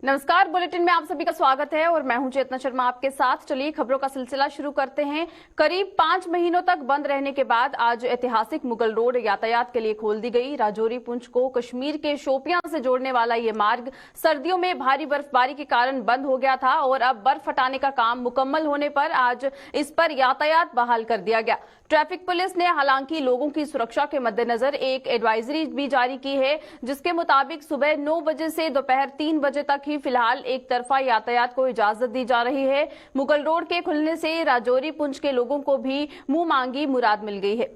नमस्कार, बुलेटिन में आप सभी का स्वागत है और मैं हूं चेतना शर्मा आपके साथ। चलिए खबरों का सिलसिला शुरू करते हैं। करीब 5 महीनों तक बंद रहने के बाद आज ऐतिहासिक मुगल रोड यातायात के लिए खोल दी गई। राजौरी पुंछ को कश्मीर के शोपियां से जोड़ने वाला ये मार्ग सर्दियों में भारी बर्फबारी के कारण बंद हो गया था और अब बर्फ हटाने का काम मुकम्मल होने पर आज इस पर यातायात बहाल कर दिया गया। ट्रैफिक पुलिस ने हालांकि लोगों की सुरक्षा के मद्देनजर एक एडवाइजरी भी जारी की है, जिसके मुताबिक सुबह 9 बजे से दोपहर 3 बजे तक ही फिलहाल एक तरफा यातायात को इजाजत दी जा रही है। मुगल रोड के खुलने से राजौरी पुंछ के लोगों को भी मुंह मांगी मुराद मिल गई है।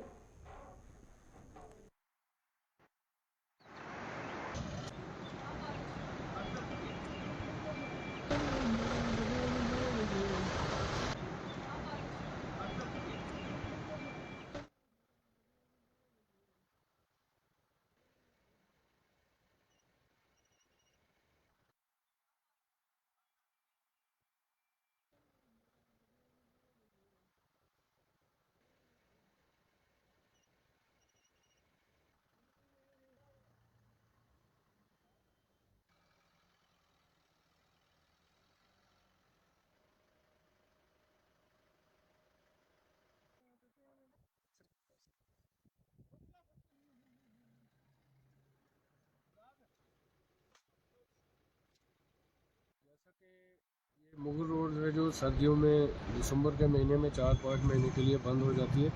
ये मुगल रोड है जो सर्दियों में दिसंबर के महीने में 4-5 महीने के लिए बंद हो जाती है।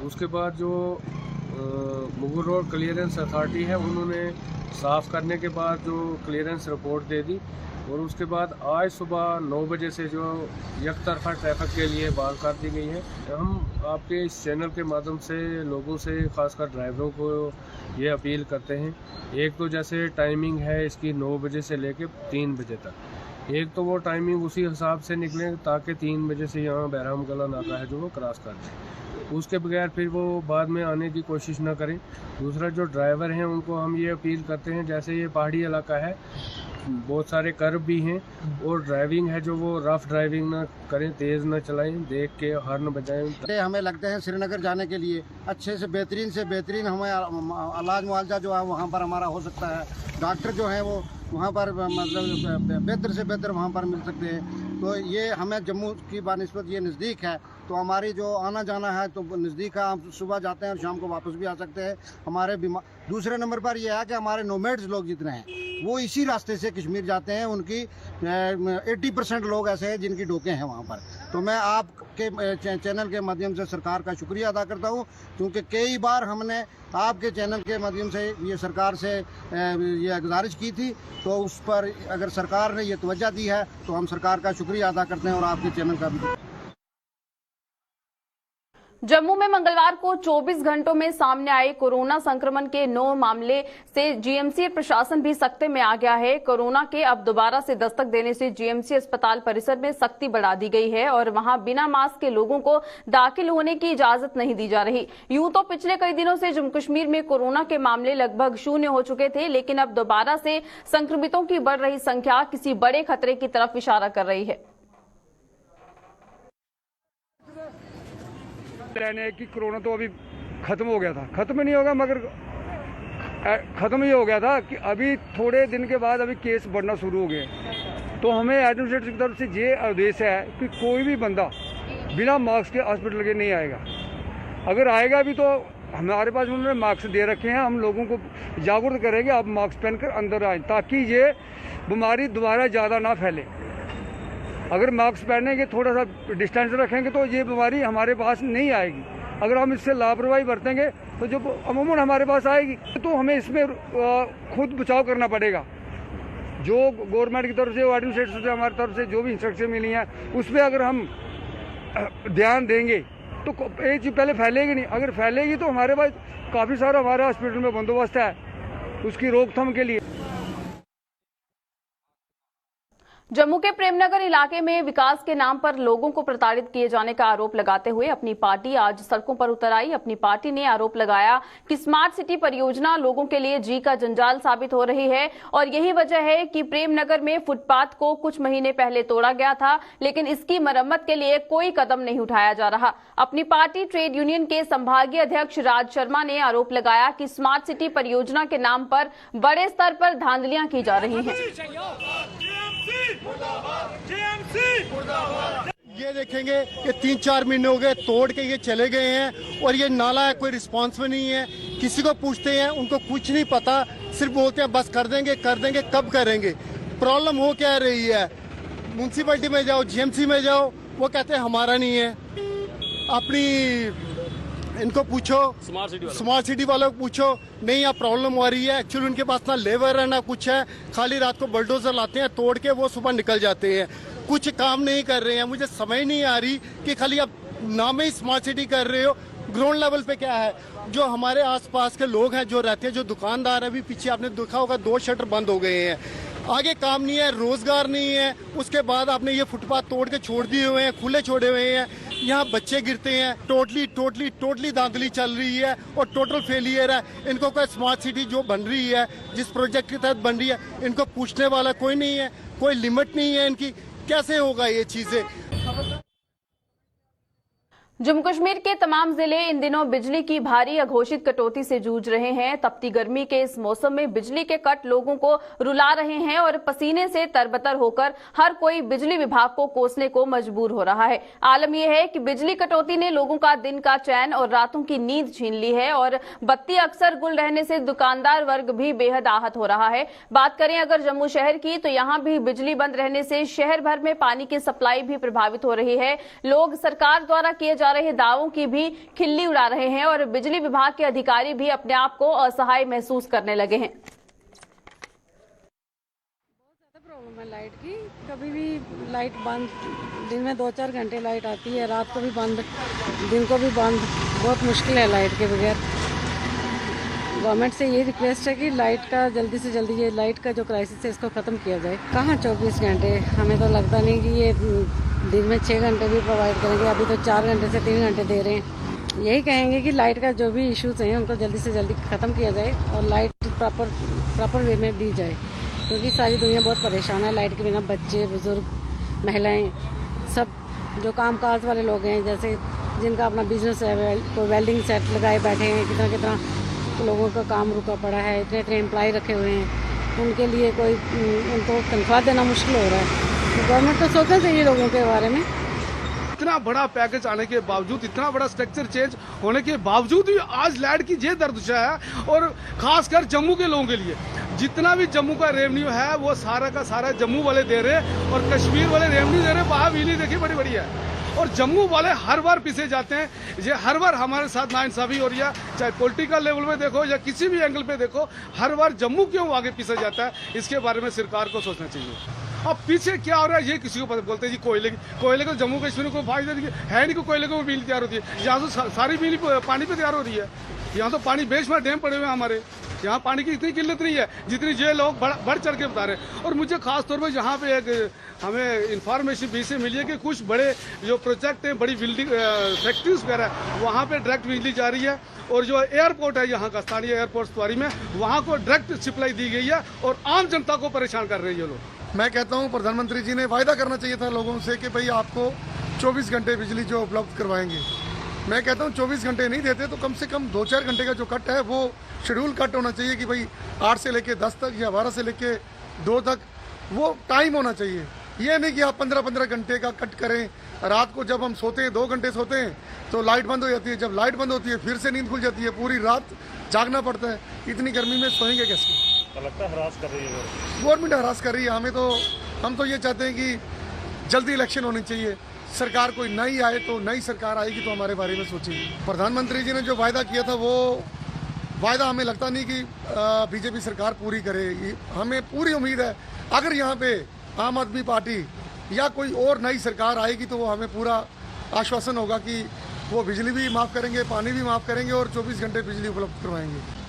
उसके बाद जो मुगल रोड क्लियरेंस अथॉरिटी है उन्होंने साफ़ करने के बाद जो क्लियरेंस रिपोर्ट दे दी और उसके बाद आज सुबह 9 बजे से जो एक तरफा ट्रैफिक के लिए बहाल कर दी गई है। हम आपके इस चैनल के माध्यम से लोगों से, खासकर ड्राइवरों को ये अपील करते हैं, एक तो जैसे टाइमिंग है इसकी 9 बजे से लेकर 3 बजे तक, एक तो वो टाइमिंग उसी हिसाब से निकले ताकि 3 बजे से यहाँ बैराम गला नाका है जो वो क्रॉस कर दें, उसके बगैर फिर वो बाद में आने की कोशिश ना करें। दूसरा, जो ड्राइवर हैं उनको हम ये अपील करते हैं, जैसे ये पहाड़ी इलाका है, बहुत सारे कर्व भी हैं और ड्राइविंग है जो वो रफ ड्राइविंग ना करें, तेज़ ना चलाएं, देख के हॉर्न बजाएं। हमें लगते हैं श्रीनगर जाने के लिए अच्छे से बेहतरीन हमें इलाज मुआवजा जो है वहाँ पर हमारा हो सकता है। डॉक्टर जो है वो वहाँ पर मतलब बेहतर से बेहतर वहाँ पर मिल सकते हैं। तो ये हमें जम्मू की बानिस्बत ये नज़दीक है, तो हमारी जो आना जाना है तो नज़दीक है। हम सुबह जाते हैं और शाम को वापस भी आ सकते हैं। हमारे दूसरे नंबर पर यह है कि हमारे नोमैड्स लोग जितने हैं वो इसी रास्ते से कश्मीर जाते हैं। उनकी 80% लोग ऐसे हैं जिनकी डोके हैं वहाँ पर। तो मैं आपके चैनल के माध्यम से सरकार का शुक्रिया अदा करता हूँ, क्योंकि कई बार हमने आपके चैनल के माध्यम से ये सरकार से ये गुजारिश की थी, तो उस पर अगर सरकार ने ये तवज्जो दी है तो हम सरकार का शुक्रिया अदा करते हैं और आपके चैनल का भी। जम्मू में मंगलवार को 24 घंटों में सामने आए कोरोना संक्रमण के 9 मामले से जीएमसी प्रशासन भी सख्ते में आ गया है। कोरोना के अब दोबारा से दस्तक देने से जीएमसी अस्पताल परिसर में सख्ती बढ़ा दी गई है और वहां बिना मास्क के लोगों को दाखिल होने की इजाजत नहीं दी जा रही। यूं तो पिछले कई दिनों से जम्मू कश्मीर में कोरोना के मामले लगभग शून्य हो चुके थे, लेकिन अब दोबारा से संक्रमितों की बढ़ रही संख्या किसी बड़े खतरे की तरफ इशारा कर रही है। रहने की कोरोना तो अभी खत्म हो गया था, खत्म नहीं होगा मगर खत्म ही हो गया था कि अभी थोड़े दिन के बाद अभी केस बढ़ना शुरू हो गए। तो हमें एडमिनिस्ट्रेशन की तरफ से ये आदेश है कि कोई भी बंदा बिना मास्क के हॉस्पिटल के नहीं आएगा। अगर आएगा भी तो हमारे पास उन्होंने मास्क दे रखे हैं, हम लोगों को जागरूक करेंगे आप मास्क पहनकर अंदर आए ताकि ये बीमारी दोबारा ज़्यादा ना फैले। अगर मास्क पहनेंगे, थोड़ा सा डिस्टेंस रखेंगे तो ये बीमारी हमारे पास नहीं आएगी। अगर हम इससे लापरवाही बरतेंगे तो जो अमूमन हमारे पास आएगी, तो हमें इसमें खुद बचाव करना पड़ेगा। जो गवर्नमेंट की तरफ से, एडमिनिस्ट्रेशन से, हमारी तरफ से जो भी इंस्ट्रक्शन मिली हैं उस पर अगर हम ध्यान देंगे तो ये चीज़ पहले फैलेगी नहीं। अगर फैलेगी तो हमारे पास काफ़ी सारा हमारे हॉस्पिटल में बंदोबस्त है उसकी रोकथाम के लिए। जम्मू के प्रेमनगर इलाके में विकास के नाम पर लोगों को प्रताड़ित किए जाने का आरोप लगाते हुए अपनी पार्टी आज सड़कों पर उतर आई। अपनी पार्टी ने आरोप लगाया कि स्मार्ट सिटी परियोजना लोगों के लिए जी का जंजाल साबित हो रही है और यही वजह है कि प्रेमनगर में फुटपाथ को कुछ महीने पहले तोड़ा गया था, लेकिन इसकी मरम्मत के लिए कोई कदम नहीं उठाया जा रहा। अपनी पार्टी ट्रेड यूनियन के संभागीय अध्यक्ष राज शर्मा ने आरोप लगाया कि स्मार्ट सिटी परियोजना के नाम पर बड़े स्तर पर धांधलियां की जा रही हैं। ये देखेंगे कि 3-4 महीने हो गए तोड़ के ये चले गए हैं और ये नाला है, कोई रिस्पॉन्स में नहीं है। किसी को पूछते हैं उनको कुछ नहीं पता, सिर्फ बोलते हैं बस कर देंगे, कब करेंगे। प्रॉब्लम हो क्या रही है, म्यूनसिपैलिटी में जाओ, जीएमसी में जाओ, वो कहते हैं हमारा नहीं है। अपनी इनको पूछो, स्मार्ट सिटी वालों को पूछो, नहीं यहाँ प्रॉब्लम हो रही है। एक्चुअली उनके पास ना लेबर है ना कुछ है, खाली रात को बुलडोजर लाते हैं, तोड़ के वो सुबह निकल जाते हैं, कुछ काम नहीं कर रहे हैं। मुझे समझ नहीं आ रही कि खाली आप नाम ही स्मार्ट सिटी कर रहे हो, ग्राउंड लेवल पे क्या है। जो हमारे आसपास के लोग हैं जो रहते हैं, जो दुकानदार है, अभी पीछे आपने देखा होगा 2 शटर बंद हो गए हैं, आगे काम नहीं है, रोजगार नहीं है। उसके बाद आपने ये फुटपाथ तोड़ के छोड़ दिए हुए हैं, खुले छोड़े हुए हैं, यहाँ बच्चे गिरते हैं। टोटली धांधली चल रही है और टोटल फेलियर है। इनको कोई स्मार्ट सिटी जो बन रही है, जिस प्रोजेक्ट के तहत बन रही है, इनको पूछने वाला कोई नहीं है, कोई लिमिट नहीं है इनकी। कैसे होगा ये चीजें। जम्मू कश्मीर के तमाम जिले इन दिनों बिजली की भारी अघोषित कटौती से जूझ रहे हैं। तपती गर्मी के इस मौसम में बिजली के कट लोगों को रुला रहे हैं और पसीने से तरबतर होकर हर कोई बिजली विभाग को कोसने को मजबूर हो रहा है। आलम यह है कि बिजली कटौती ने लोगों का दिन का चैन और रातों की नींद छीन ली है और बत्ती अक्सर गुल रहने से दुकानदार वर्ग भी बेहद आहत हो रहा है। बात करें अगर जम्मू शहर की, तो यहाँ भी बिजली बंद रहने से शहर भर में पानी की सप्लाई भी प्रभावित हो रही है। लोग सरकार द्वारा किए जा रहे दावों की भी खिल्ली उड़ा रहे हैं और बिजली विभाग के अधिकारी भी अपने आप को असहाय महसूस करने लगे हैं। बहुत ज्यादा प्रॉब्लम है लाइट की। कभी भी लाइट बंद, दिन में 2-4 घंटे लाइट आती है, रात को भी बंद, दिन को भी बंद। बहुत मुश्किल है लाइट के बगैर। गवर्नमेंट से ये रिक्वेस्ट है कि लाइट का जल्दी से जल्दी, ये लाइट का जो क्राइसिस है इसको ख़त्म किया जाए। कहाँ 24 घंटे, हमें तो लगता नहीं कि ये दिन में 6 घंटे भी प्रोवाइड करेंगे। अभी तो 4 घंटे से 3 घंटे दे रहे हैं। यही कहेंगे कि लाइट का जो भी इश्यूज हैं उनको जल्दी से जल्दी ख़त्म किया जाए और लाइट प्रॉपर वे में दी जाए, क्योंकि सारी दुनिया बहुत परेशान है लाइट के बिना। बच्चे, बुजुर्ग, महिलाएँ, सब जो कामकाज वाले लोग हैं, जैसे जिनका अपना बिजनेस है, कोई वेल्डिंग सेट लगाए बैठे हैं, कितना लोगों का काम रुका पड़ा है, इतने एम्प्लॉय रखे हुए हैं, उनके लिए कोई उनको तनख्वाह देना मुश्किल हो रहा है। तो गवर्नमेंट को सोचना चाहिए लोगों के बारे में। इतना बड़ा पैकेज आने के बावजूद, इतना बड़ा स्ट्रक्चर चेंज होने के बावजूद भी आज लाइट की ये दर्दशा है। और खासकर जम्मू के लोगों के लिए, जितना भी जम्मू का रेवेन्यू है वो सारा का सारा जम्मू वाले दे रहे और कश्मीर वाले रेवेन्यू दे रहे। वहाँ बिजली देखिए बड़ी बड़ी है और जम्मू वाले हर बार पीछे जाते हैं। ये हर बार हमारे साथ नाइंसाफी हो रही है, चाहे पॉलिटिकल लेवल में देखो या किसी भी एंगल पे देखो, हर बार जम्मू क्यों आगे पीछे जाता है, इसके बारे में सरकार को सोचना चाहिए। अब पीछे क्या हो रहा है ये किसी को पता। बोलते हैं जी कोयले को जम्मू कश्मीर को फायदा है नहीं, को कोयले को बिजली तैयार होती है। यहाँ तो सारी बिजली पानी पे तैयार हो रही है। यहाँ तो पानी बेशुमार डैम पड़े हुए हैं हमारे। यहाँ पानी की इतनी किल्लत नहीं है जितनी ये लोग बढ़ चढ़ के बता रहे हैं। और मुझे खास तौर पर यहाँ पे एक हमें इंफॉर्मेशन भी से मिली है कि कुछ बड़े जो प्रोजेक्ट हैं, बड़ी बिल्डिंग फैक्ट्रीज वगैरह, वहाँ पे डायरेक्ट बिजली जा रही है। और जो एयरपोर्ट है यहाँ का स्थानीय एयरपोर्ट सवारी में, वहाँ को डायरेक्ट सप्लाई दी गई है और आम जनता को परेशान कर रही है लोग। मैं कहता हूँ प्रधानमंत्री जी ने वायदा करना चाहिए था लोगों से कि भाई आपको 24 घंटे बिजली जो उपलब्ध करवाएंगे। मैं कहता हूँ 24 घंटे नहीं देते तो कम से कम 2-4 घंटे का जो कट है वो शेड्यूल कट होना चाहिए कि भाई 8 से लेके 10 तक या 12 से लेके 2 तक वो टाइम होना चाहिए। ये नहीं कि आप 15-15 घंटे का कट करें। रात को जब हम सोते हैं 2 घंटे सोते हैं तो लाइट बंद हो जाती है, जब लाइट बंद होती है फिर से नींद खुल जाती है, पूरी रात जागना पड़ता है। इतनी गर्मी में सोएंगे कैसे? लगता है हरास कर रही है गवर्नमेंट, हरास कर रही है हमें। तो हम तो ये चाहते हैं कि जल्दी इलेक्शन होनी चाहिए, सरकार कोई नई आए तो नई सरकार आएगी तो हमारे बारे में सोचेगी। प्रधानमंत्री जी ने जो वायदा किया था वो वायदा हमें लगता नहीं कि बीजेपी सरकार पूरी करेगी। हमें पूरी उम्मीद है अगर यहाँ पे आम आदमी पार्टी या कोई और नई सरकार आएगी तो वो हमें पूरा आश्वासन होगा कि वो बिजली भी माफ़ करेंगे, पानी भी माफ़ करेंगे और 24 घंटे बिजली उपलब्ध करवाएंगे।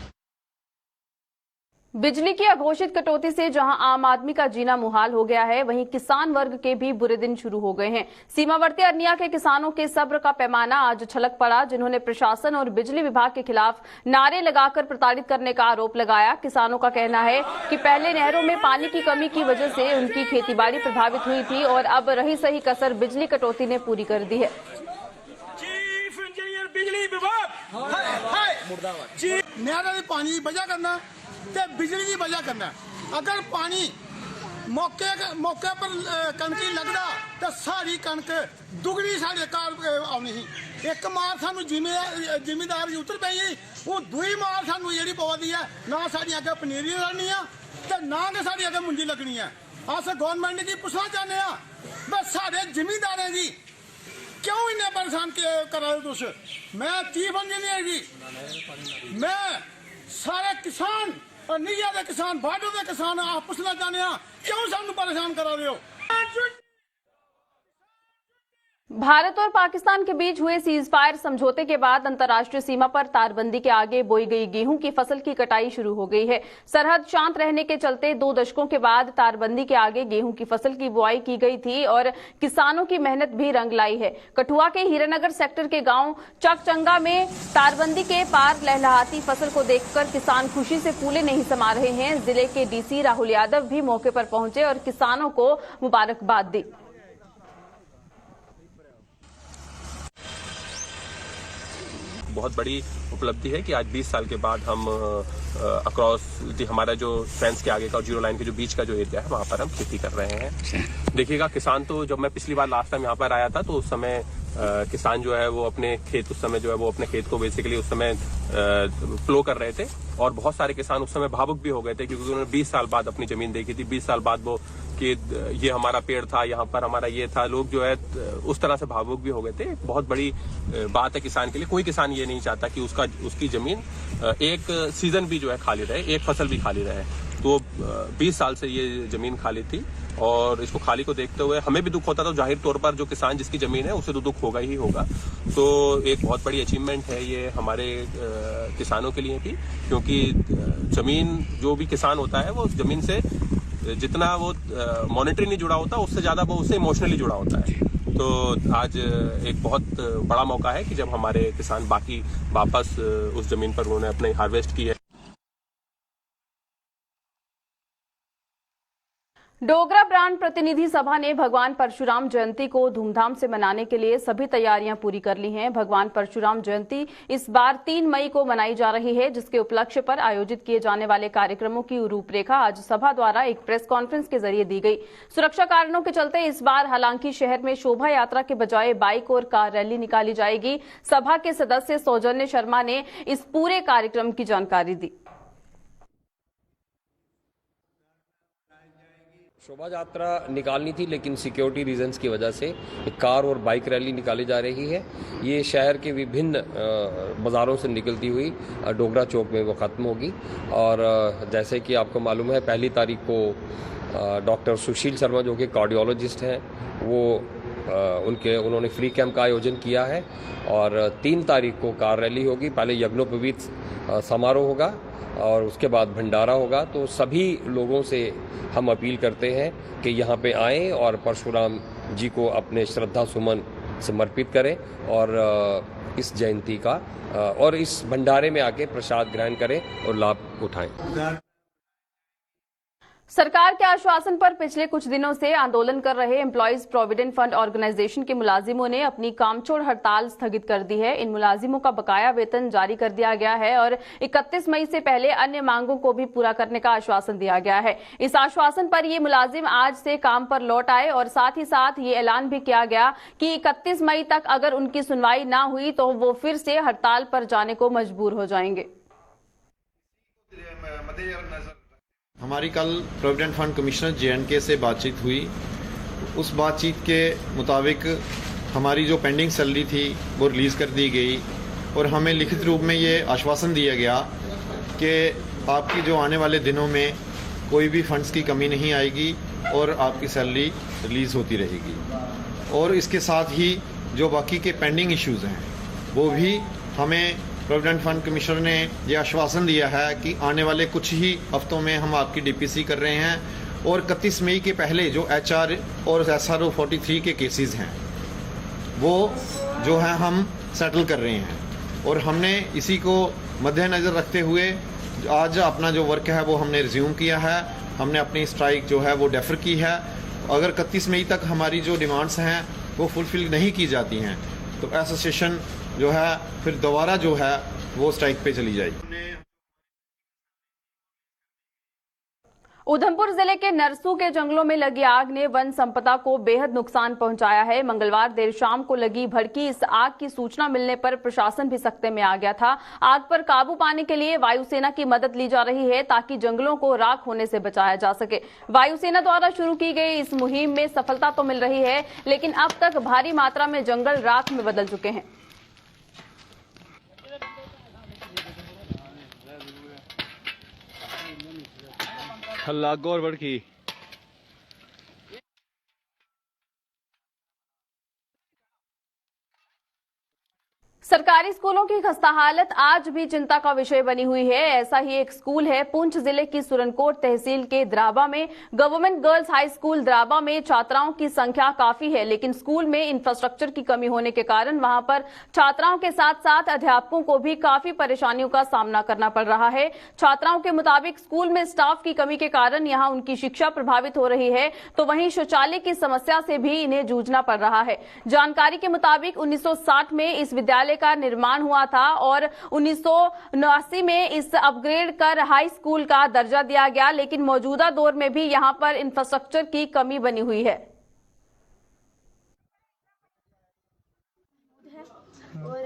बिजली की अघोषित कटौती से जहां आम आदमी का जीना मुहाल हो गया है, वहीं किसान वर्ग के भी बुरे दिन शुरू हो गए हैं। सीमावर्ती अरनिया के किसानों के सब्र का पैमाना आज छलक पड़ा, जिन्होंने प्रशासन और बिजली विभाग के खिलाफ नारे लगाकर प्रताड़ित करने का आरोप लगाया। किसानों का कहना है कि पहले नहरों में पानी की कमी की वजह से उनकी खेतीबाड़ी प्रभावित हुई थी और अब रही सही कसर बिजली कटौती ने पूरी कर दी है। चीफ इंजीनियर बिजली विभाग नहरों में पानी बजा करना ते बिजली की वजह करना। अगर पानी मौके पर कनक लगदा तो सारी कनक दुगनी साढ़े घर आनी ही। एक मार सानू जिमीदार की उतर पई हूँ दुई मार सानू जी पवा है ना साड़ी अगे पनीरी लड़नी ते ना कि साड़ी अगे मुंजी लगनी है। अस गौरमेंट की पूछना चाहते हैं बस साढ़े जिमीदारें की क्यों इन्ने परेशान करा दे तुस। मैं चीफ इंजीनियर जी मैं सारे किसान और निया के किसान बाडू के किसान आप पूछना चाहते हैं क्यों सानू परेशान करा रहे हो। भारत और पाकिस्तान के बीच हुए सीज फायर समझौते के बाद अंतर्राष्ट्रीय सीमा पर तारबंदी के आगे बोई गई गेहूं की फसल की कटाई शुरू हो गई है। सरहद शांत रहने के चलते 2 दशकों के बाद तारबंदी के आगे गेहूं की फसल की बुआई की गई थी और किसानों की मेहनत भी रंग लाई है। कठुआ के हीरानगर सेक्टर के गांव चकचंगा में तारबंदी के पार लहलहाती फसल को देखकर किसान खुशी से फूले नहीं समा रहे हैं। जिले के डीसी राहुल यादव भी मौके पर पहुंचे और किसानों को मुबारकबाद दी। बहुत बड़ी उपलब्धि है कि आज 20 साल के बाद हम अक्रॉस हमारा जो फेंस के आगे का और जीरो लाइन के जो बीच का जो एरिया है वहां पर हम खेती कर रहे हैं। देखिएगा किसान तो जब मैं पिछली बार लास्ट टाइम यहाँ पर आया था तो उस समय किसान जो है वो अपने खेत उस समय जो है वो अपने खेत को बेसिकली उस समय फ्लो कर रहे थे और बहुत सारे किसान उस समय भावुक भी हो गए थे क्योंकि उन्होंने 20 साल बाद अपनी जमीन देखी थी। 20 साल बाद वो कि ये हमारा पेड़ था, यहाँ पर हमारा ये था, लोग जो है उस तरह से भावुक भी हो गए थे। बहुत बड़ी बात है किसान के लिए। कोई किसान ये नहीं चाहता कि उसकी जमीन एक सीजन भी जो है खाली रहे, एक फसल भी खाली रहे। तो 20 साल से ये जमीन खाली थी और इसको खाली को देखते हुए हमें भी दुख होता था। जाहिर तौर पर जो किसान जिसकी जमीन है उसे तो दुख होगा ही होगा। तो एक बहुत बड़ी अचीवमेंट है ये हमारे किसानों के लिए भी, क्योंकि जमीन जो भी किसान होता है वो जमीन से जितना वो मॉनेटरी नहीं जुड़ा होता उससे ज्यादा वो उससे इमोशनली जुड़ा होता है। तो आज एक बहुत बड़ा मौका है कि जब हमारे किसान बाकी वापस उस जमीन पर उन्होंने अपने हार्वेस्ट की है। डोगरा ब्रांड प्रतिनिधि सभा ने भगवान परशुराम जयंती को धूमधाम से मनाने के लिए सभी तैयारियां पूरी कर ली हैं। भगवान परशुराम जयंती इस बार 3 मई को मनाई जा रही है, जिसके उपलक्ष्य पर आयोजित किए जाने वाले कार्यक्रमों की रूपरेखा आज सभा द्वारा एक प्रेस कॉन्फ्रेंस के जरिए दी गई। सुरक्षा कारणों के चलते इस बार हालांकि शहर में शोभा यात्रा के बजाय बाइक और कार रैली निकाली जाएगी। सभा के सदस्य सौजन्य शर्मा ने इस पूरे कार्यक्रम की जानकारी दी। शोभा यात्रा निकालनी थी लेकिन सिक्योरिटी रीजंस की वजह से एक कार और बाइक रैली निकाली जा रही है। ये शहर के विभिन्न बाज़ारों से निकलती हुई डोगरा चौक में वो ख़त्म होगी। और जैसे कि आपको मालूम है 1 तारीख को डॉक्टर सुशील शर्मा जो कि कार्डियोलॉजिस्ट हैं वो उन्होंने फ्री कैंप का आयोजन किया है। और 3 तारीख को कार रैली होगी। पहले यज्ञोपवीत समारोह होगा और उसके बाद भंडारा होगा। तो सभी लोगों से हम अपील करते हैं कि यहाँ पे आएँ और परशुराम जी को अपने श्रद्धा सुमन समर्पित करें और इस जयंती का और इस भंडारे में आके प्रसाद ग्रहण करें और लाभ उठाएं। सरकार के आश्वासन पर पिछले कुछ दिनों से आंदोलन कर रहे एम्प्लॉयज प्रोविडेंट फंड ऑर्गेनाइजेशन के मुलाजिमों ने अपनी कामचोर हड़ताल स्थगित कर दी है। इन मुलाजिमों का बकाया वेतन जारी कर दिया गया है और 31 मई से पहले अन्य मांगों को भी पूरा करने का आश्वासन दिया गया है। इस आश्वासन पर ये मुलाजिम आज से काम पर लौट आए और साथ ही साथ ये ऐलान भी किया गया कि 31 मई तक अगर उनकी सुनवाई ना हुई तो वो फिर से हड़ताल पर जाने को मजबूर हो जाएंगे। हमारी कल प्रोविडेंट फंड कमिश्नर JNK से बातचीत हुई। उस बातचीत के मुताबिक हमारी जो पेंडिंग सैलरी थी वो रिलीज़ कर दी गई और हमें लिखित रूप में ये आश्वासन दिया गया कि आपकी जो आने वाले दिनों में कोई भी फंड्स की कमी नहीं आएगी और आपकी सैलरी रिलीज़ होती रहेगी। और इसके साथ ही जो बाकी के पेंडिंग इश्यूज़ हैं वो भी हमें प्रोविडेंट फंड कमिश्नर ने यह आश्वासन दिया है कि आने वाले कुछ ही हफ्तों में हम आपकी DPC कर रहे हैं और 31 मई के पहले जो HR और SRO 43 के केसेस हैं वो जो है हम सेटल कर रहे हैं। और हमने इसी को मद्देनज़र रखते हुए आज अपना जो वर्क है वो हमने रिज्यूम किया है। हमने अपनी स्ट्राइक जो है वो डेफर की है। अगर 31 मई तक हमारी जो डिमांड्स हैं वो फुलफिल नहीं की जाती हैं तो एसोसिएशन जो है फिर दोबारा जो है वो स्ट्राइक पे चली जाएगी। उधमपुर जिले के नरसू के जंगलों में लगी आग ने वन संपदा को बेहद नुकसान पहुंचाया है। मंगलवार देर शाम को लगी भड़की इस आग की सूचना मिलने पर प्रशासन भी सख्ते में आ गया था। आग पर काबू पाने के लिए वायुसेना की मदद ली जा रही है ताकि जंगलों को राख होने से बचाया जा सके। वायुसेना द्वारा शुरू की गई इस मुहिम में सफलता तो मिल रही है, लेकिन अब तक भारी मात्रा में जंगल राख में बदल चुके हैं। लागो और बड़की सरकारी स्कूलों की खस्ता हालत आज भी चिंता का विषय बनी हुई है। ऐसा ही एक स्कूल है पुंछ जिले की सुरनकोट तहसील के द्राबा में। गवर्नमेंट गर्ल्स हाई स्कूल द्राबा में छात्राओं की संख्या काफी है, लेकिन स्कूल में इंफ्रास्ट्रक्चर की कमी होने के कारण वहां पर छात्राओं के साथ साथ अध्यापकों को भी काफी परेशानियों का सामना करना पड़ रहा है। छात्राओं के मुताबिक स्कूल में स्टाफ की कमी के कारण यहां उनकी शिक्षा प्रभावित हो रही है, तो वहीं शौचालय की समस्या से भी इन्हें जूझना पड़ रहा है। जानकारी के मुताबिक 1960 में इस विद्यालय का निर्माण हुआ था और 1979 में इस अपग्रेड कर हाई स्कूल का दर्जा दिया गया, लेकिन मौजूदा दौर में भी यहां पर इंफ्रास्ट्रक्चर की कमी बनी हुई है। और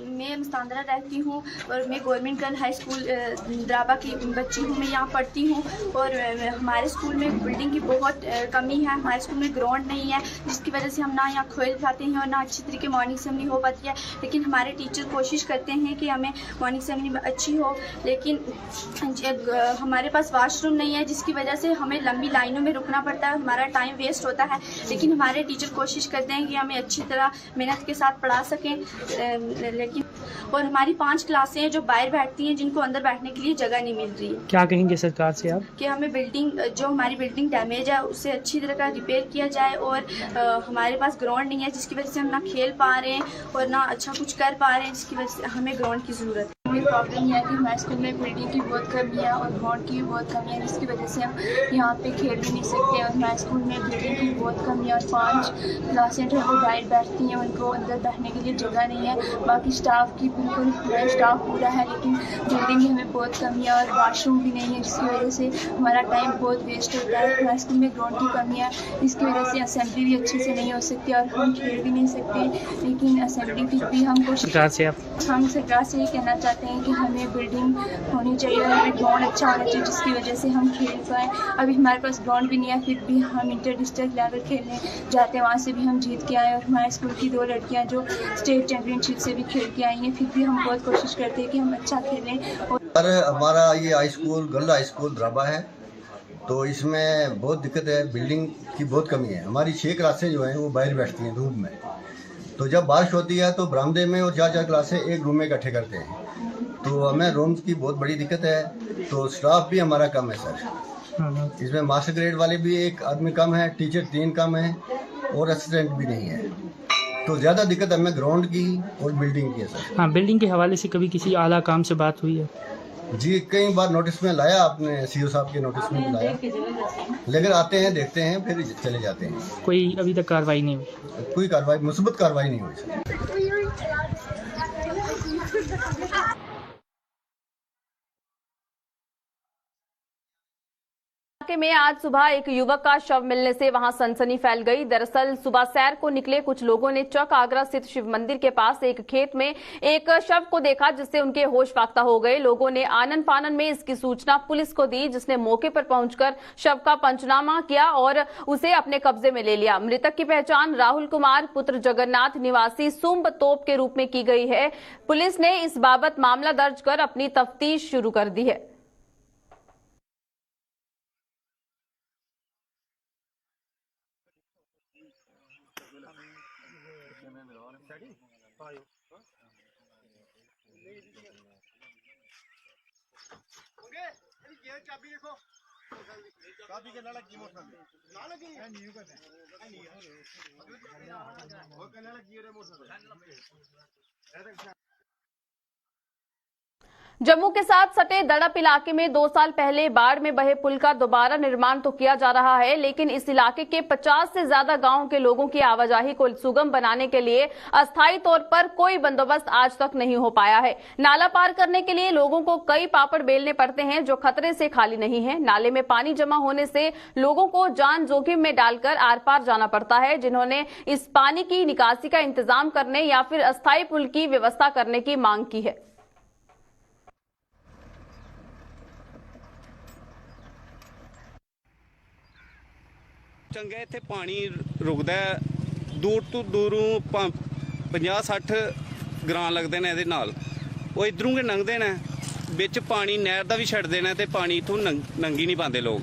मैं मुस्तांदरा रहती हूँ और मैं गवर्नमेंट गर्ल हाई स्कूल द्राबा की बच्ची हूँ। मैं यहाँ पढ़ती हूँ और हमारे स्कूल में बिल्डिंग की बहुत कमी है। हमारे स्कूल में ग्राउंड नहीं है, जिसकी वजह से हम ना यहाँ खेल पाते हैं और ना अच्छी तरीके मॉर्निंग असेंबली हो पाती है। लेकिन हमारे टीचर कोशिश करते हैं कि हमें मॉर्निंग असेंबली अच्छी हो, लेकिन हमारे पास वॉशरूम नहीं है, जिसकी वजह से हमें लंबी लाइनों में रुकना पड़ता है, हमारा टाइम वेस्ट होता है। लेकिन हमारे टीचर कोशिश करते हैं कि हमें अच्छी तरह मेहनत के साथ पढ़ा सकें। लेकिन और हमारी 5 क्लासें हैं जो बाहर बैठती हैं, जिनको अंदर बैठने के लिए जगह नहीं मिल रही है। क्या कहेंगे सरकार से आप? कि हमें बिल्डिंग, जो हमारी बिल्डिंग डैमेज है, उसे अच्छी तरह का रिपेयर किया जाए और हमारे पास ग्राउंड नहीं है, जिसकी वजह से हम ना खेल पा रहे हैं और ना अच्छा कुछ कर पा रहे हैं, जिसकी वजह से हमें ग्राउंड की ज़रूरत है। हमें प्रॉब्लम यह है कि हमारे स्कूल में बिल्डिंग की बहुत कमी है और ग्राउंड की भी बहुत कमी है, जिसकी वजह से हम यहाँ पे खेल भी नहीं सकते। और हमारे स्कूल में बिल्डिंग की बहुत कमी है और 5 क्लासें जो वो बाहर बैठती हैं, उनको अंदर बैठने के लिए जगह नहीं है। बाकी स्टाफ की बिल्कुल स्टाफ पूरा है, लेकिन बिल्डिंग की हमें बहुत कमी है और वाशरूम भी नहीं है, जिसकी वजह से हमारा टाइम बहुत वेस्ट होता है। हमारे स्कूल में ग्राउंड की कमी है, जिसकी वजह से असेंबली भी अच्छे से नहीं हो सकती और हम खेल भी नहीं सकते। लेकिन असेंबली फिर भी हम सरकार से ये कहना चाहते हैं कि हमें बिल्डिंग होनी चाहिए और हमें ग्राउंड अच्छा होना चाहिए, जिसकी वजह से हम खेल पाएँ। अभी हमारे पास ग्राउंड भी नहीं है, फिर भी हम इंटर डिस्ट्रिक्ट लेवल खेलने जाते हैं, वहाँ से भी हम जीत के आए। और हमारे स्कूल की 2 लड़कियाँ जो स्टेट चैम्पियनशिप से भी खेल के आई हैं, फिर भी हम बहुत कोशिश करते हैं कि हम अच्छा खेलें। और हमारा ये high school girl high school द्राबा है, तो इसमें बहुत दिक्कत है, बिल्डिंग की बहुत कमी है। हमारी 6 क्लासें जो हैं वो बाहर बैठती हैं धूप में, तो जब बारिश होती है तो बरामदे में और 4 क्लासें एक रूम में इकट्ठे करते हैं, तो हमें रूम्स की बहुत बड़ी दिक्कत है। तो स्टाफ भी हमारा कम है सर, इसमें मास्टर ग्रेड वाले भी 1 आदमी कम है, टीचर 3 कम है और असिस्टेंट भी नहीं है। तो ज़्यादा दिक्कत हमें ग्राउंड की और बिल्डिंग की है सर। हाँ, बिल्डिंग के हवाले से कभी किसी आला काम से बात हुई है? जी, कई बार नोटिस में लाया, आपने सीओ साहब के नोटिस में लाया, लेकिन आते हैं, देखते हैं, फिर चले जाते हैं। कोई अभी तक कार्रवाई नहीं हुई? कोई कार्रवाई, मुस्बत कार्रवाई नहीं हुई सर। में आज सुबह एक युवक का शव मिलने से वहां सनसनी फैल गई। दरअसल सुबह सैर को निकले कुछ लोगों ने चक आगरा स्थित शिव मंदिर के पास एक खेत में एक शव को देखा, जिससे उनके होश फाख्ता हो गए। लोगों ने आनन फानन में इसकी सूचना पुलिस को दी, जिसने मौके पर पहुंचकर शव का पंचनामा किया और उसे अपने कब्जे में ले लिया। मृतक की पहचान राहुल कुमार पुत्र जगन्नाथ निवासी सुम्ब तोप के रूप में की गई है। पुलिस ने इस बाबत मामला दर्ज कर अपनी तफ्तीश शुरू कर दी है। जम्मू के साथ सटे दड़प इलाके में 2 साल पहले बाढ़ में बहे पुल का दोबारा निर्माण तो किया जा रहा है, लेकिन इस इलाके के 50 से ज्यादा गांवों के लोगों की आवाजाही को सुगम बनाने के लिए अस्थायी तौर पर कोई बंदोबस्त आज तक नहीं हो पाया है। नाला पार करने के लिए लोगों को कई पापड़ बेलने पड़ते हैं जो खतरे से खाली नहीं है। नाले में पानी जमा होने से लोगों को जान जोखिम में डालकर आर पार जाना पड़ता है, जिन्होंने इस पानी की निकासी का इंतजाम करने या फिर अस्थायी पुल की व्यवस्था करने की मांग की है। ਚੰਗਾ ਇੱਥੇ ਪਾਣੀ ਰੁਕਦਾ ਦੂਰ ਤੋਂ ਦੂਰੋਂ 50-60 ਗਰਾਂ ਲੱਗਦੇ ਨੇ ਇਹਦੇ ਨਾਲ ਉਹ ਇਧਰੋਂ ਕੇ ਲੰਘਦੇ ਨੇ ਵਿੱਚ ਪਾਣੀ ਨਹਿਰ ਦਾ ਵੀ ਛੱਡ ਦੇਣਾ ਤੇ ਪਾਣੀ ਇਥੋਂ ਨੰਗੀ ਨਹੀਂ ਪਾਉਂਦੇ ਲੋਕ।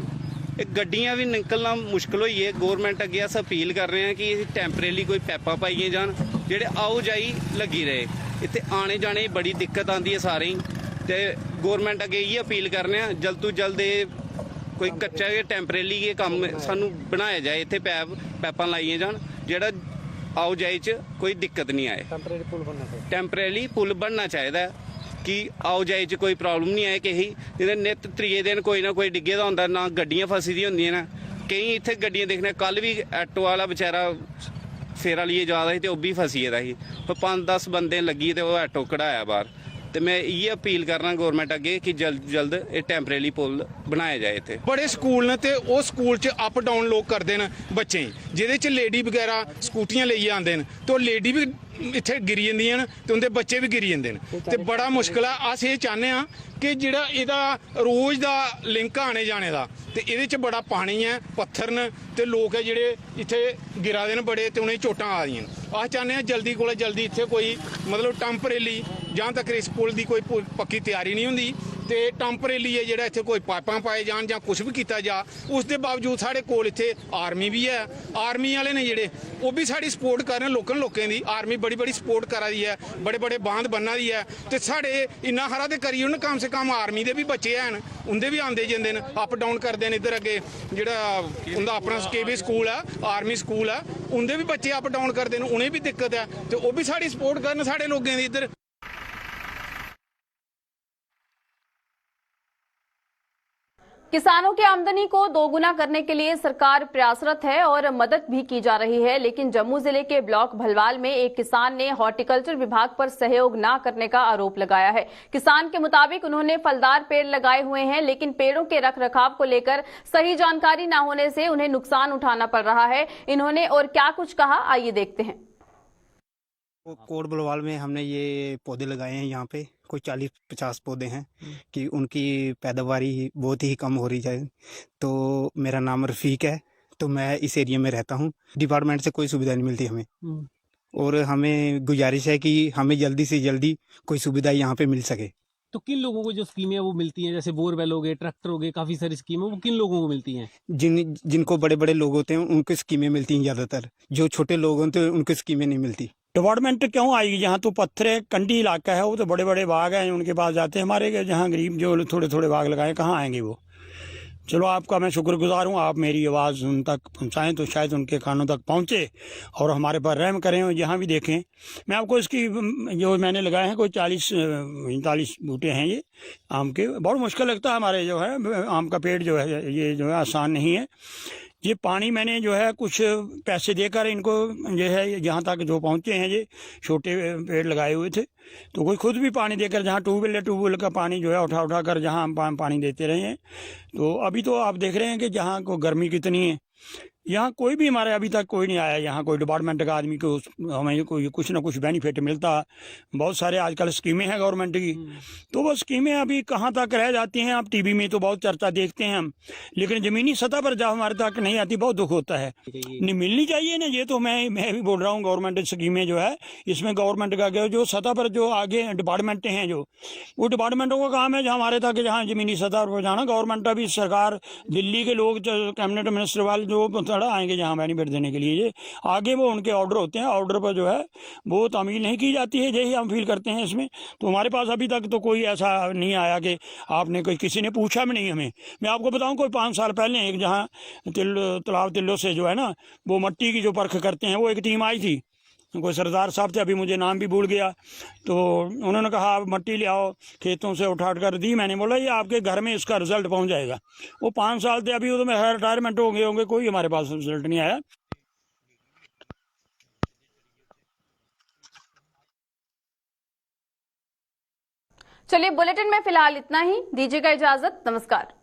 ਇਹ ਗੱਡੀਆਂ ਵੀ ਨਿਕਲਣਾ ਮੁਸ਼ਕਲ ਹੋਈ ਹੈ। ਗਵਰਨਮੈਂਟ ਅੱਗੇ ਅਸ ਅਪੀਲ ਕਰ ਰਹੇ ਹਾਂ ਕਿ ਟੈਂਪਰੇਰੀ ਕੋਈ ਪੈਪਾਂ ਪਾਈਏ ਜਾਣ ਜਿਹੜੇ ਆਓ ਜਾਈ ਲੱਗੀ ਰਹੇ। ਇੱਥੇ ਆਣੇ ਜਾਣੇ ਬੜੀ ਦਿੱਕਤ ਆਉਂਦੀ ਹੈ ਸਾਰੇ ਹੀ ਤੇ ਗਵਰਨਮੈਂਟ ਅੱਗੇ ਇਹ ਅਪੀਲ ਕਰ ਰਹੇ ਹਾਂ ਜਲਦ ਤੋਂ ਜਲਦ ਇਹ ਕੋਈ ਕੱਚਾ ਟੈਂਪਰੇਰੀ ਇਹ ਕੰਮ ਸਾਨੂੰ ਬਣਾਇਆ ਜਾਏ। ਇੱਥੇ ਪੈਪਾਂ ਲਾਈਆਂ ਜਾਣ ਜਿਹੜਾ ਆਓ ਜਾਈ 'ਚ ਕੋਈ ਦਿੱਕਤ ਨਹੀਂ ਆਏ। ਟੈਂਪਰੇਰੀ ਪੁਲ ਬਣਨਾ ਚਾਹੀਦਾ ਕਿ ਆਓ ਜਾਈ 'ਚ ਕੋਈ ਪ੍ਰੋਬਲਮ ਨਹੀਂ ਆਏ। ਕਹੀ ਜਿਹਦੇ ਨਿੱਤ ਤਰੀਏ ਦਿਨ ਕੋਈ ਨਾ ਕੋਈ ਡਿੱਗੇ ਦਾ ਹੁੰਦਾ, ਨਾ ਗੱਡੀਆਂ ਫਸੀ ਦੀਆਂ ਹੁੰਦੀਆਂ ਨੇ। ਕਈ ਇੱਥੇ ਗੱਡੀਆਂ ਦੇਖਣੇ ਕੱਲ ਵੀ ਐਟੋ ਵਾਲਾ ਵਿਚਾਰਾ ਫੇਰਾ ਲਈਏ ਜਾ ਰਿਹਾ ਸੀ ਤੇ ਉਹ ਵੀ ਫਸੀ ਦਾ ਸੀ। 5-10 ਬੰਦੇ ਲੱਗੀ ਤੇ ਉਹ ਐਟੋ ਕਢਾਇਆ ਬਾਹਰ। ਤੇ ਮੈਂ ਇਹ ਅਪੀਲ ਕਰਨਾ ਗਵਰਨਮੈਂਟ ਅੱਗੇ ਕਿ ਜਲਦ ਇਹ ਟੈਂਪਰੇਰੀ ਪੁਲ ਬਣਾਇਆ ਜਾਏ। ਇੱਥੇ बड़े स्कूल ने ते ਉਹ ਸਕੂਲ 'ਚ ਅਪ ਡਾਊਨ ਲੋਕ ਕਰਦੇ ਨੇ ਬੱਚੇ ਜਿਹਦੇ 'ਚ ਲੇਡੀ ਵਗੈਰਾ ਸਕੂਟੀਆਂ ਲਈ ਆਉਂਦੇ ਨੇ ਤੇ ਉਹ ਲੇਡੀ ਵੀ ਇੱਥੇ ਗਿਰੀ ਜਾਂਦੀਆਂ ਨੇ ਤੇ ਉਹਦੇ ਬੱਚੇ ਵੀ ਗਿਰੀ ਜਾਂਦੇ ਨੇ ਤੇ ਬੜਾ ਮੁਸ਼ਕਲ ਆ। ਅਸੀਂ ਇਹ ਚਾਹੁੰਦੇ ਆ ਕਿ ਜਿਹੜਾ ਇਹਦਾ ਰੋਜ਼ ਦਾ ਲਿੰਕ ਆਣੇ ਜਾਣੇ ਦਾ ਤੇ ਇਹਦੇ 'ਚ ਬੜਾ ਪਾਣੀ ਹੈ, ਪੱਥਰ ਨੇ ਤੇ ਲੋਕ ਹੈ ਜਿਹੜੇ ਇੱਥੇ ਗਿਰਾ ਦੇ ਨੇ ਬੜੇ ਤੇ ਉਹਨਾਂ ਦੀ ਚੋਟਾਂ ਆ ਰਹੀਆਂ। ਆਹ ਚਾਹੁੰਦੇ ਆ ਜਲਦੀ ਕੋਲੇ ਜਲਦੀ ਇੱਥੇ ਕੋਈ ਮਤਲਬ ਟੈਂਪਰੇਰੀ ਜਾਂ ਤੱਕ ਇਸ ਪੁਲ ਦੀ ਕੋਈ ਪੱਕੀ ਤਿਆਰੀ ਨਹੀਂ ਹੁੰਦੀ ਤੇ ਟੈਂਪਰੇਰੀ ਹੈ ਜਿਹੜਾ ਇੱਥੇ ਕੋਈ ਪਾਈਪਾਂ ਪਾਏ ਜਾਣ ਜਾਂ ਕੁਝ ਵੀ ਕੀਤਾ ਜਾ। ਉਸ ਦੇ ਬਾਵਜੂਦ ਸਾਡੇ ਕੋਲ ਇੱਥੇ ਆਰਮੀ ਵੀ ਹੈ। ਆਰਮੀ ਵਾਲੇ ਨੇ ਜਿਹੜੇ ਉਹ ਵੀ ਸਾਡੀ ਸਪੋਰਟ ਕਰ ਰਹੇ ਲੋਕਾਂ ਦੀ। ਆਰਮੀ ਬੜੀ ਸਪੋर्ट करा दी है, बड़े बांध बनना दी है तो साढ़े इन्ना हरा तो करिए ना। कम से कम आर्मी के भी बच्चे हैं उनके भी आते जाते हैं अप डाउन करते हैं। इधर अगे जोड़ा उनका अपना केवी स्कूल है, आर्मी स्कूल है, उनके भी बच्चे अप डाउन करते हैं, उन्हें भी दिक्कत है तो वो भी साड़ी सपोर्ट करन साढ़े लोगों की। इधर किसानों की आमदनी को दोगुना करने के लिए सरकार प्रयासरत है और मदद भी की जा रही है, लेकिन जम्मू जिले के ब्लॉक भलवाल में एक किसान ने हॉर्टिकल्चर विभाग पर सहयोग न करने का आरोप लगाया है। किसान के मुताबिक उन्होंने फलदार पेड़ लगाए हुए हैं, लेकिन पेड़ों के रखरखाव को लेकर सही जानकारी न होने से उन्हें नुकसान उठाना पड़ रहा है। इन्होंने और क्या कुछ कहा, आइए देखते हैं। कोट बलवाल में हमने ये पौधे लगाए हैं। यहाँ पे कोई 40-50 पौधे हैं कि उनकी पैदावारी बहुत ही कम हो रही है। तो मेरा नाम रफ़ीक है, तो मैं इस एरिया में रहता हूँ। डिपार्टमेंट से कोई सुविधा नहीं मिलती हमें और हमें गुजारिश है कि हमें जल्दी से जल्दी कोई सुविधा यहाँ पे मिल सके। तो किन लोगों को जो स्कीमें वो मिलती हैं, जैसे बोरवेल हो गए, ट्रैक्टर हो गए, काफ़ी सारी स्कीमें, वो किन लोगों को मिलती हैं? जिनको बड़े लोग होते हैं उनको स्कीमें मिलती हैं ज़्यादातर। जो छोटे लोग होते हैं उनको स्कीमें नहीं मिलती। डिपार्टमेंट क्यों आएगी? यहाँ तो पत्थर है, कंडी इलाका है, वो तो बड़े बाग हैं उनके पास जाते हैं। हमारे जहाँ गरीब जो थोड़े बाग लगाए कहाँ आएंगे वो। चलो आपका मैं शुक्रगुजार हूँ, आप मेरी आवाज़ उन तक पहुँचाएँ तो शायद उनके कानों तक पहुँचे और हमारे पर रहम करें और जहाँ भी देखें। मैं आपको इसकी जो मैंने लगाए हैं कोई 40-45 बूटे हैं ये आम के। बहुत मुश्किल लगता है हमारे जो है आम का पेड़ जो है ये जो है आसान नहीं है। ये पानी मैंने जो है कुछ पैसे देकर इनको जो है यहाँ तक जो पहुँचे हैं ये छोटे पेड़ लगाए हुए थे, तो कोई खुद भी पानी देकर जहाँ ट्यूबवेल का पानी जो है उठा कर जहाँ हम पानी देते रहे हैं। तो अभी तो आप देख रहे हैं कि जहाँ को गर्मी कितनी है, यहाँ कोई भी हमारे अभी तक कोई नहीं आया। यहाँ कोई डिपार्टमेंट का आदमी को हमें कोई कुछ ना कुछ बेनिफिट मिलता। बहुत सारे आजकल स्कीमें हैं गवर्नमेंट की, तो वो स्कीमें अभी कहाँ तक रह जाती हैं। आप टीवी में तो बहुत चर्चा देखते हैं हम, लेकिन ज़मीनी सतह पर जब हमारे तक नहीं आती बहुत दुख होता है। नहीं मिलनी चाहिए ना, ये तो मैं भी बोल रहा हूँ। गवर्नमेंट स्कीमें जो है इसमें गवर्नमेंट का जो सतह पर जो आगे डिपार्टमेंटें हैं जो वो डिपार्टमेंटों का काम है जहाँ हमारे तक जहाँ ज़मीनी सतह पर जाना। गवर्नमेंट अभी सरकार दिल्ली के लोग कैबिनेट मिनिस्टर वाले जो आएंगे जहाँ बेनिफिट देने के लिए, ये आगे वो उनके ऑर्डर होते हैं, ऑर्डर पर जो है वो तामील नहीं की जाती है। यही हम फील करते हैं इसमें। तो हमारे पास अभी तक तो कोई ऐसा नहीं आया कि आपने कोई किसी ने पूछा भी नहीं हमें। मैं आपको बताऊं कोई 5 साल पहले एक जहाँ तालाब तिल्लो से जो है ना वो मट्टी की जो परख करते हैं वो एक टीम आई थी कोई सरदार साहब थे, अभी मुझे नाम भी भूल गया, तो उन्होंने कहा आप मट्टी ले आओ, खेतों से उठा कर दी। मैंने बोला ये आपके घर में इसका रिजल्ट पहुंच जाएगा। वो 5 साल थे, अभी तो मैं रिटायरमेंट हो गए होंगे, कोई हमारे पास रिजल्ट नहीं आया। चलिए, बुलेटिन में फिलहाल इतना ही। दीजिएगा इजाजत। नमस्कार।